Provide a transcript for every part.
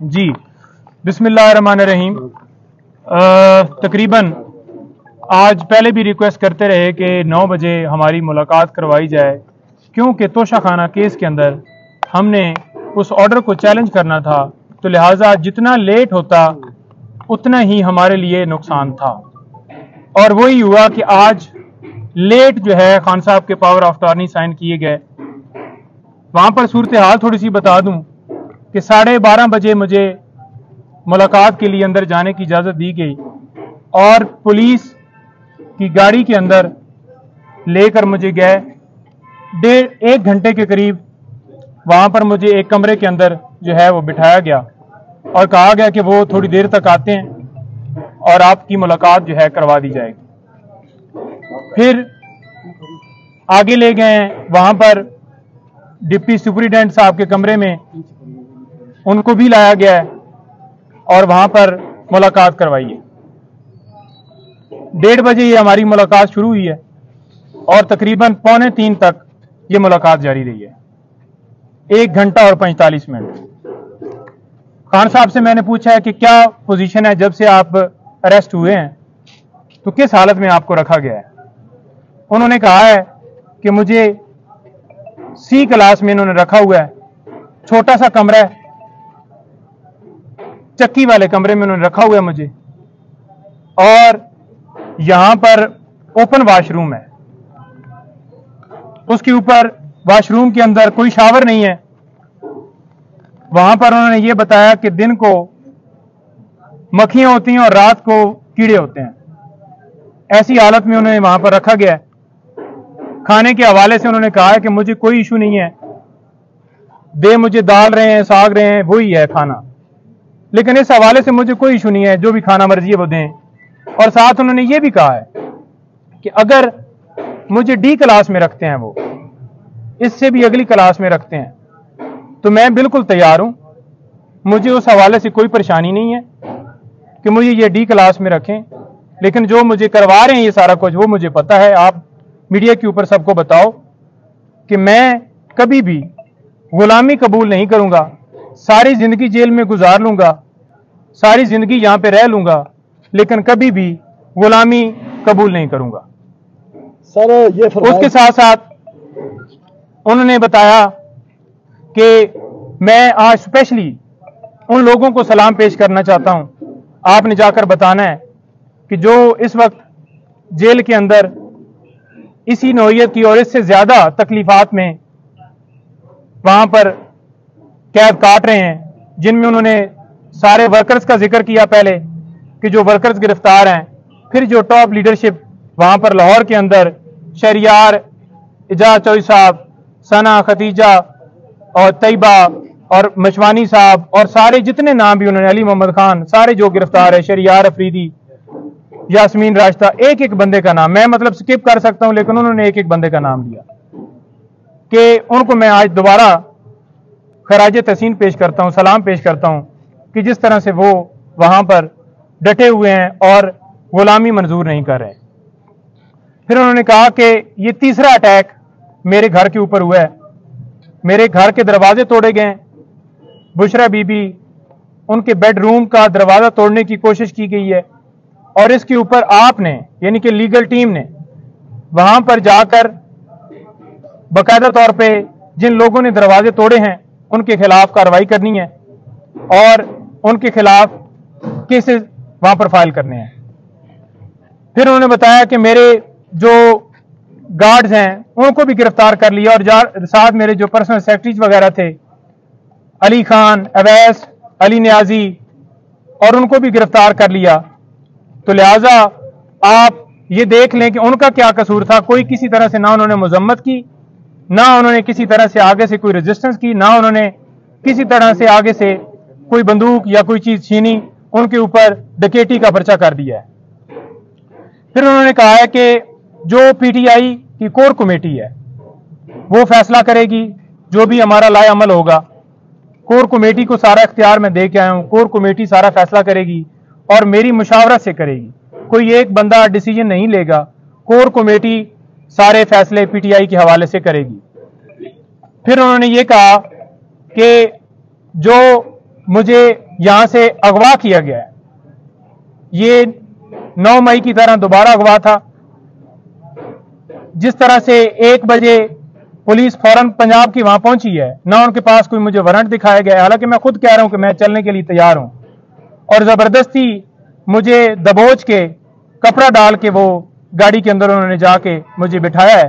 जी, बिस्मिल्लाहिर्रहमानिर्रहीम। तकरीबन आज पहले भी रिक्वेस्ट करते रहे कि 9 बजे हमारी मुलाकात करवाई जाए, क्योंकि तोशाखाना केस के अंदर हमने उस ऑर्डर को चैलेंज करना था, तो लिहाजा जितना लेट होता उतना ही हमारे लिए नुकसान था। और वही हुआ कि आज लेट जो है खान साहब के पावर ऑफ अटॉर्नी साइन किए गए। वहां पर सूरत हाल थोड़ी सी बता दूं कि 12:30 बजे मुझे मुलाकात के लिए अंदर जाने की इजाज़त दी गई और पुलिस की गाड़ी के अंदर लेकर मुझे गए। 1.5 घंटे के करीब वहां पर मुझे एक कमरे के अंदर जो है वो बिठाया गया और कहा गया कि वो थोड़ी देर तक आते हैं और आपकी मुलाकात जो है करवा दी जाएगी। फिर आगे ले गए, वहां पर डिप्टी सुपरिटेंडेंट साहब के कमरे में उनको भी लाया गया है और वहां पर मुलाकात करवाई है। 1:30 बजे ये हमारी मुलाकात शुरू हुई है और तकरीबन 2:45 तक ये मुलाकात जारी रही है, 1 घंटा और 45 मिनट। खान साहब से मैंने पूछा है कि क्या पोजीशन है जब से आप अरेस्ट हुए हैं, तो किस हालत में आपको रखा गया है। उन्होंने कहा है कि मुझे सी क्लास में इन्होंने रखा हुआ है, छोटा सा कमरा है, चक्की वाले कमरे में उन्होंने रखा हुआ है मुझे, और यहां पर ओपन वॉशरूम है, उसके ऊपर वॉशरूम के अंदर कोई शावर नहीं है। वहां पर उन्होंने ये बताया कि दिन को मक्खियां होती हैं और रात को कीड़े होते हैं। ऐसी हालत में उन्हें वहां पर रखा गया है। खाने के हवाले से उन्होंने कहा है कि मुझे कोई इशू नहीं है, दे मुझे दाल रहे हैं, साग रहे हैं, वही है खाना, लेकिन इस हवाले से मुझे कोई इशू नहीं है, जो भी खाना मर्जी है वो दें। और साथ उन्होंने ये भी कहा है कि अगर मुझे डी क्लास में रखते हैं, वो इससे भी अगली क्लास में रखते हैं, तो मैं बिल्कुल तैयार हूं, मुझे उस हवाले से कोई परेशानी नहीं है कि मुझे ये डी क्लास में रखें। लेकिन जो मुझे करवा रहे हैं ये सारा कुछ, वो मुझे पता है। आप मीडिया के ऊपर सबको बताओ कि मैं कभी भी गुलामी कबूल नहीं करूंगा, सारी जिंदगी जेल में गुजार लूंगा, सारी जिंदगी यहां पे रह लूंगा, लेकिन कभी भी गुलामी कबूल नहीं करूंगा। सर ये उसके साथ साथ उन्होंने बताया कि मैं आज स्पेशली उन लोगों को सलाम पेश करना चाहता हूं, आपने जाकर बताना है कि जो इस वक्त जेल के अंदर इसी नौइयत की और इससे ज्यादा तकलीफात में वहां पर कैद काट रहे हैं, जिनमें उन्होंने सारे वर्कर्स का जिक्र किया पहले कि जो वर्कर्स गिरफ्तार हैं, फिर जो टॉप लीडरशिप वहां पर लाहौर के अंदर शहरियार, इजाज चौधरी साहब, सना, खतीजा और तैयबा और मशवानी साहब और सारे जितने नाम भी उन्होंने, अली मोहम्मद खान, सारे जो गिरफ्तार है, शहरियार अफरीदी, यास्मीन राशदा, एक एक बंदे का नाम मैं मतलब स्किप कर सकता हूं, लेकिन उन्होंने एक एक बंदे का नाम लिया कि उनको मैं आज दोबारा खराज तहसीन पेश करता हूं, सलाम पेश करता हूं कि जिस तरह से वो वहां पर डटे हुए हैं और गुलामी मंजूर नहीं कर रहे। फिर उन्होंने कहा कि ये तीसरा अटैक मेरे घर के ऊपर हुआ है, मेरे घर के दरवाजे तोड़े गए, बुशरा बीबी, उनके बेडरूम का दरवाजा तोड़ने की कोशिश की गई है, और इसके ऊपर आपने यानी कि लीगल टीम ने वहां पर जाकर बाकायदा तौर पे जिन लोगों ने दरवाजे तोड़े हैं उनके खिलाफ कार्रवाई करनी है और उनके खिलाफ केसेस वहां पर फाइल करने हैं। फिर उन्होंने बताया कि मेरे जो गार्ड्स हैं उनको भी गिरफ्तार कर लिया और साथ मेरे जो पर्सनल सेक्रेटरीज वगैरह थे, अली खान, अवैस, अली नियाजी, और उनको भी गिरफ्तार कर लिया। तो लिहाजा आप ये देख लें कि उनका क्या कसूर था। कोई किसी तरह से ना उन्होंने मजम्मत की, ना उन्होंने किसी तरह से आगे से कोई रेजिस्टेंस की, ना उन्होंने किसी तरह से आगे से कोई बंदूक या कोई चीज छीनी, उनके ऊपर डकैती का पर्चा कर दिया है। फिर उन्होंने कहा है कि जो पीटीआई की कोर कमेटी है वो फैसला करेगी, जो भी हमारा लाए अमल होगा। कोर कमेटी को सारा इख्तियार मैं दे के आया हूं, कोर कमेटी सारा फैसला करेगी और मेरी मुशावरत से करेगी, कोई एक बंदा डिसीजन नहीं लेगा, कोर कमेटी सारे फैसले पीटीआई के हवाले से करेगी। फिर उन्होंने ये कहा कि जो मुझे यहां से अगवा किया गया है। ये 9 मई की तरह दोबारा अगवा था। जिस तरह से 1 बजे पुलिस फौरन पंजाब की वहां पहुंची है, ना उनके पास कोई मुझे वारंट दिखाया गया है, हालांकि मैं खुद कह रहा हूं कि मैं चलने के लिए तैयार हूं, और जबरदस्ती मुझे दबोच के कपड़ा डाल के वो गाड़ी के अंदर उन्होंने जाके मुझे बिठाया है।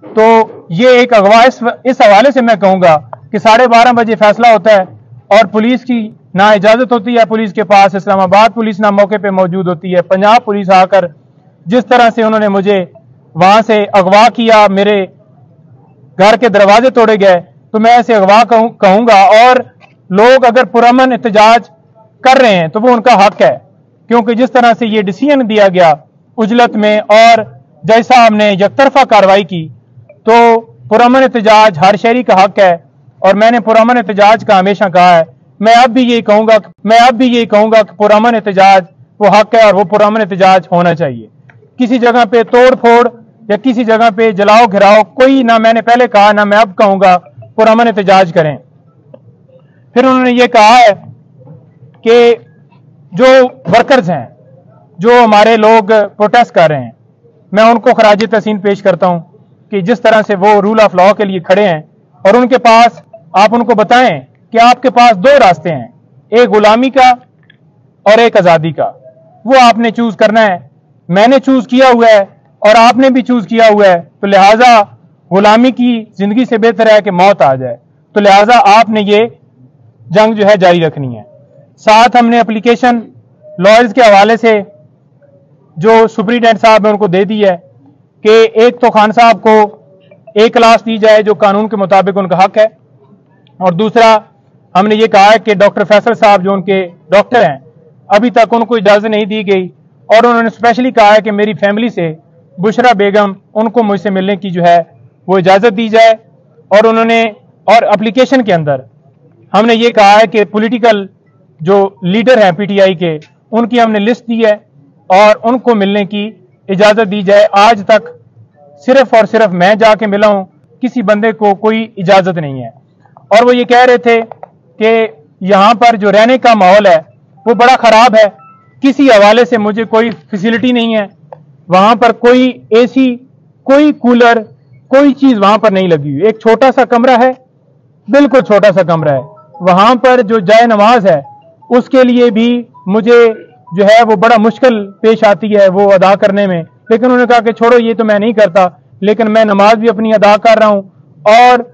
तो ये एक अगवा इस हवाले से मैं कहूंगा कि 12:30 बजे फैसला होता है और पुलिस की ना इजाजत होती है, पुलिस के पास इस्लामाबाद पुलिस ना मौके पे मौजूद होती है। पंजाब पुलिस आकर जिस तरह से उन्होंने मुझे वहां से अगवा किया, मेरे घर के दरवाजे तोड़े गए, तो मैं ऐसे अगवा कहूंगा। और लोग अगर पुरअमन एहतजाज कर रहे हैं तो वो उनका हक है, क्योंकि जिस तरह से ये डिसीजन दिया गया उजलत में और जज साहब ने यकतरफा कार्रवाई की, तो पुरअमन एहतजाज हर शहरी का हक है। और मैंने पुरअमन एहतजाज का हमेशा कहा है, मैं अब भी यही कहूंगा कि पुरअमन एहतजाज वो हक है और वो पुरअमन एहतजाज होना चाहिए। किसी जगह पे तोड़ फोड़ या किसी जगह पे जलाओ घिराओ कोई ना, मैंने पहले कहा ना मैं अब कहूंगा, पुरअमन एहतजाज करें। फिर उन्होंने ये कहा है कि जो वर्कर्स हैं, जो हमारे लोग प्रोटेस्ट कर रहे हैं, मैं उनको खराज तहसीन पेश करता हूं कि जिस तरह से वो रूल ऑफ लॉ के लिए खड़े हैं और उनके पास, आप उनको बताएं कि आपके पास 2 रास्ते हैं, एक गुलामी का और एक आजादी का। वो आपने चूज करना है। मैंने चूज किया हुआ है और आपने भी चूज किया हुआ है, तो लिहाजा गुलामी की जिंदगी से बेहतर है कि मौत आ जाए। तो लिहाजा आपने ये जंग जो है जारी रखनी है। साथ हमने एप्लीकेशन लॉयर्स के हवाले से जो सुप्रीडेंट साहब है उनको दे दी है कि एक तो खान साहब को एक क्लास दी जाए जो कानून के मुताबिक उनका हक है, और दूसरा हमने ये कहा है कि डॉक्टर फैसल साहब जो उनके डॉक्टर हैं, अभी तक उनको इजाजत नहीं दी गई, और उन्होंने स्पेशली कहा है कि मेरी फैमिली से बुशरा बेगम, उनको मुझसे मिलने की जो है वो इजाजत दी जाए। और उन्होंने, और एप्लीकेशन के अंदर हमने ये कहा है कि पॉलिटिकल जो लीडर हैं पीटीआई के, उनकी हमने लिस्ट दी है और उनको मिलने की इजाजत दी जाए। आज तक सिर्फ और सिर्फ मैं जाके मिला हूं, किसी बंदे को कोई इजाजत नहीं है। और वो ये कह रहे थे कि यहां पर जो रहने का माहौल है वो बड़ा खराब है, किसी हवाले से मुझे कोई फैसिलिटी नहीं है, वहां पर कोई एसी, कोई कूलर, कोई चीज वहां पर नहीं लगी हुई। एक छोटा सा कमरा है, बिल्कुल छोटा सा कमरा है, वहां पर जो जाए नमाज है उसके लिए भी मुझे जो है वो बड़ा मुश्किल पेश आती है वो अदा करने में। लेकिन उन्होंने कहा कि छोड़ो ये तो मैं नहीं करता, लेकिन मैं नमाज भी अपनी अदा कर रहा हूं और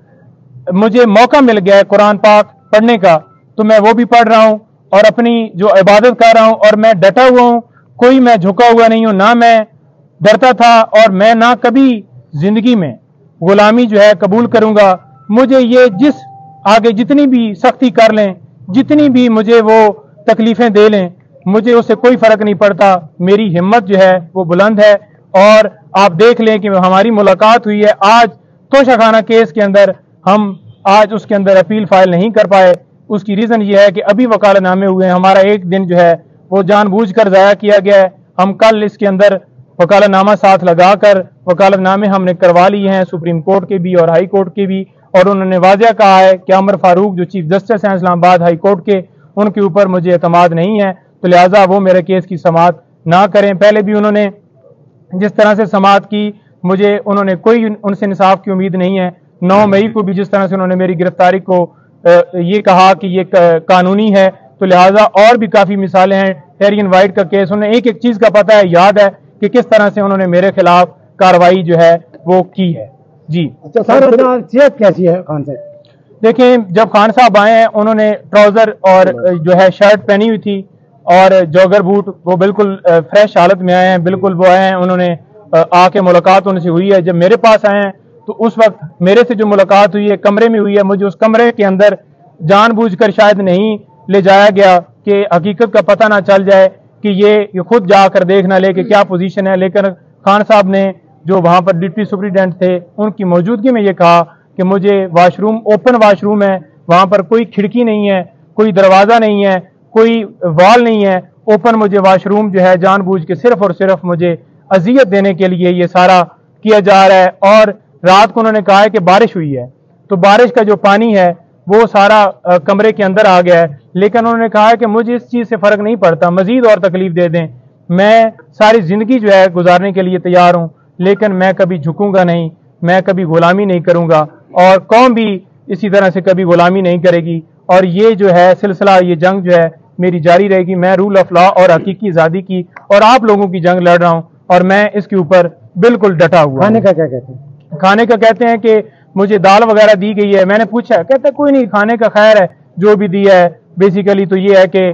मुझे मौका मिल गया है कुरान पाक पढ़ने का, तो मैं वो भी पढ़ रहा हूं और अपनी जो इबादत कर रहा हूं, और मैं डटा हुआ हूं, कोई मैं झुका हुआ नहीं हूं, ना मैं डरता था और मैं ना कभी जिंदगी में गुलामी जो है कबूल करूंगा। मुझे ये जिस आगे जितनी भी सख्ती कर लें, जितनी भी मुझे वो तकलीफें दे लें, मुझे उससे कोई फर्क नहीं पड़ता। मेरी हिम्मत जो है वो बुलंद है। और आप देख लें कि हमारी मुलाकात हुई है आज तोशाखाना केस के अंदर, हम आज उसके अंदर अपील फाइल नहीं कर पाए। उसकी रीजन ये है कि अभी वकालतनामे हुए हैं, हमारा एक दिन जो है वो जानबूझकर जाया किया गया है। हम कल इसके अंदर वकालतनामा साथ लगाकर वकालतनामे हमने करवा लिए हैं, सुप्रीम कोर्ट के भी और हाई कोर्ट के भी, और उन्होंने वाज़ेह कहा है कि अमर फारूक जो चीफ जस्टिस हैं इस्लामाबाद हाई कोर्ट के, उनके ऊपर मुझे एतमाद नहीं है, तो लिहाजा वो मेरे केस की समाअत ना करें। पहले भी उन्होंने जिस तरह से समाअत की, मुझे उन्होंने कोई उनसे इंसाफ की उम्मीद नहीं है। 9 मई को भी जिस तरह से उन्होंने मेरी गिरफ्तारी को ये कहा कि ये कानूनी है, तो लिहाजा और भी काफी मिसालें हैं। टेरियन वाइट का केस, उन्हें एक एक चीज का पता है, याद है कि किस तरह से उन्होंने मेरे खिलाफ कार्रवाई जो है वो की है। जी अच्छा सर, सेहत कैसी है खान साहब? देखें, जब खान साहब आए हैं उन्होंने ट्राउजर और जो है शर्ट पहनी हुई थी और जॉगर बूट, वो बिल्कुल फ्रेश हालत में आए हैं, बिल्कुल वो आए हैं, उन्होंने आके मुलाकात उनसे हुई है। जब मेरे पास आए हैं तो उस वक्त मेरे से जो मुलाकात हुई है कमरे में हुई है। मुझे उस कमरे के अंदर जानबूझकर शायद नहीं ले जाया गया कि हकीकत का पता ना चल जाए, कि ये खुद जाकर देख ना ले कि क्या पोजीशन है। लेकिन खान साहब ने जो वहां पर डिप्टी सुप्रीडेंट थे, उनकी मौजूदगी में ये कहा कि मुझे वाशरूम, ओपन वाशरूम है, वहां पर कोई खिड़की नहीं है, कोई दरवाजा नहीं है, कोई वॉल नहीं है, ओपन मुझे वाशरूम जो है जानबूझ के सिर्फ और सिर्फ मुझे अजियत देने के लिए ये सारा किया जा रहा है। और रात को उन्होंने कहा है कि बारिश हुई है, तो बारिश का जो पानी है वो सारा कमरे के अंदर आ गया है, लेकिन उन्होंने कहा है कि मुझे इस चीज़ से फ़र्क नहीं पड़ता, मज़ीद और तकलीफ दे दें, मैं सारी ज़िंदगी जो है गुजारने के लिए तैयार हूँ, लेकिन मैं कभी झुकूंगा नहीं, मैं कभी गुलामी नहीं करूँगा और कौम भी इसी तरह से कभी गुलामी नहीं करेगी। और ये जो है सिलसिला, ये जंग जो है मेरी जारी रहेगी। मैं रूल ऑफ लॉ और हकीकी आज़ादी की और आप लोगों की जंग लड़ रहा हूँ और मैं इसके ऊपर बिल्कुल डटा हुआ। खाने का क्या कहते हैं? खाने का कहते हैं कि मुझे दाल वगैरह दी गई है। मैंने पूछा, कहते कोई नहीं, खाने का खैर है, जो भी दिया है। बेसिकली तो ये है कि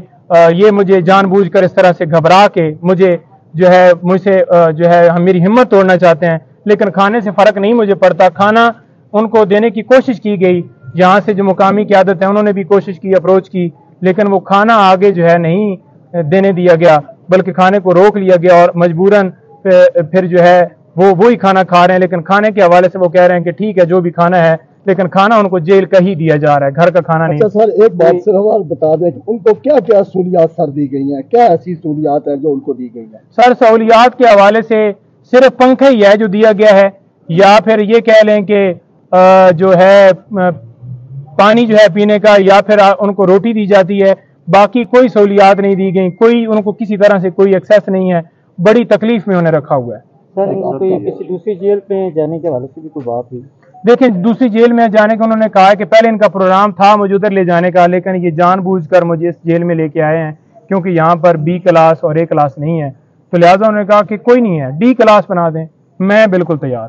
ये मुझे जानबूझकर इस तरह से घबरा के मुझे जो है मुझसे जो है मेरी हिम्मत तोड़ना चाहते हैं, लेकिन खाने से फ़र्क नहीं मुझे पड़ता। खाना उनको देने की कोशिश की गई, यहाँ से जो मुकामी क़यादत है उन्होंने भी कोशिश की, अप्रोच की, लेकिन वो खाना आगे जो है नहीं देने दिया गया, बल्कि खाने को रोक लिया गया और मजबूरन फिर जो है वो वही खाना खा रहे हैं। लेकिन खाने के हवाले से वो कह रहे हैं कि ठीक है जो भी खाना है, लेकिन खाना उनको जेल का ही दिया जा रहा है, घर का खाना नहीं। अच्छा सर, एक बात सिर्फ और बता दें, उनको क्या क्या सहूलियात सर दी गई हैं, क्या ऐसी सहूलियात है जो उनको दी गई है? सर सहूलियात के हवाले से सिर्फ पंखा ही है जो दिया गया है, या फिर ये कह लें कि जो है पानी जो है पीने का, या फिर उनको रोटी दी जाती है। बाकी कोई सहूलियात नहीं दी गई, कोई उनको किसी तरह से कोई एक्सेस नहीं है। बड़ी तकलीफ में उन्हें रखा हुआ है। सर किसी दूसरी जेल में जाने के हवाले से भी कोई बात हुई? देखिए, दूसरी जेल में जाने का उन्होंने कहा है कि पहले इनका प्रोग्राम था मुझे उधर ले जाने का, लेकिन ये जानबूझकर मुझे इस जेल में लेके आए हैं क्योंकि यहाँ पर बी क्लास और ए क्लास नहीं है, तो लिहाजा उन्होंने कहा कि कोई नहीं है, डी क्लास बना दें। मैं बिल्कुल तैयार।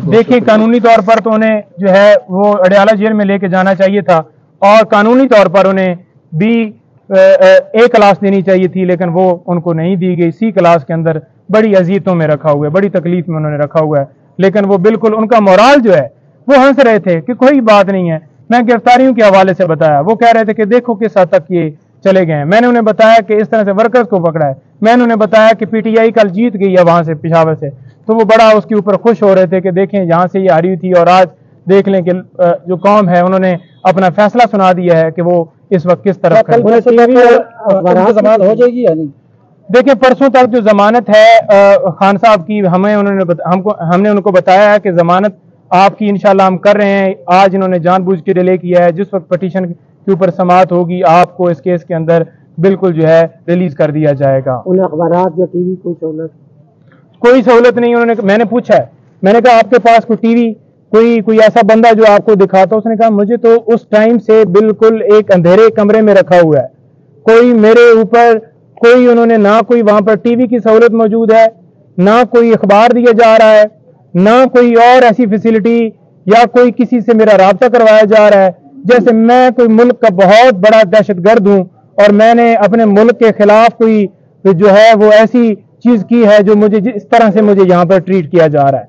देखिए, कानूनी तौर पर तो उन्हें जो है वो अडयाला जेल में लेके जाना चाहिए था और कानूनी तौर पर उन्हें बी ए क्लास देनी चाहिए थी, लेकिन वो उनको नहीं दी गई। सी क्लास के अंदर बड़ी अजीतों में रखा हुआ है, बड़ी तकलीफ में उन्होंने रखा हुआ है, लेकिन वो बिल्कुल उनका मोराल जो है वो हंस रहे थे कि कोई बात नहीं है। मैं गिरफ्तारियों के हवाले से बताया, वो कह रहे थे कि देखो किस हद तक ये चले गए। मैंने उन्हें बताया कि इस तरह से वर्कर्स को पकड़ा है। मैंने उन्हें बताया कि पीटीआई कल जीत गई है वहां से, पेशावर से, तो वो बड़ा उसके ऊपर खुश हो रहे थे कि देखें यहाँ से ये हारी हुई थी और आज देख लें कि जो कौम है उन्होंने अपना फैसला सुना दिया है कि वो इस वक्त किस तरफ है। जमानत हो जाएगी या नहीं? देखिए, परसों तक जो जमानत है खान साहब की, हमने उनको बताया है कि जमानत आपकी इंशाल्लाह हम कर रहे हैं। आज इन्होंने जानबूझ के डिले किया है, जिस वक्त पटिशन के ऊपर समाअत होगी आपको इस केस के अंदर बिल्कुल जो है रिलीज कर दिया जाएगा। उन्हें अखबारात या टीवी कोई सहूलत नहीं। उन्होंने, मैंने पूछा है, मैंने कहा आपके पास कोई टीवी, कोई ऐसा बंदा जो आपको दिखाता? उसने कहा मुझे तो उस टाइम से बिल्कुल एक अंधेरे कमरे में रखा हुआ है, कोई मेरे ऊपर कोई उन्होंने ना कोई वहां पर टीवी की सहूलत मौजूद है, ना कोई अखबार दिया जा रहा है, ना कोई और ऐसी फैसिलिटी या कोई किसी से मेरा राब्ता करवाया जा रहा है जैसे मैं कोई मुल्क का बहुत बड़ा दहशतगर्द हूं और मैंने अपने मुल्क के खिलाफ कोई जो है वो ऐसी चीज की है जो मुझे इस तरह से मुझे यहाँ पर ट्रीट किया जा रहा है।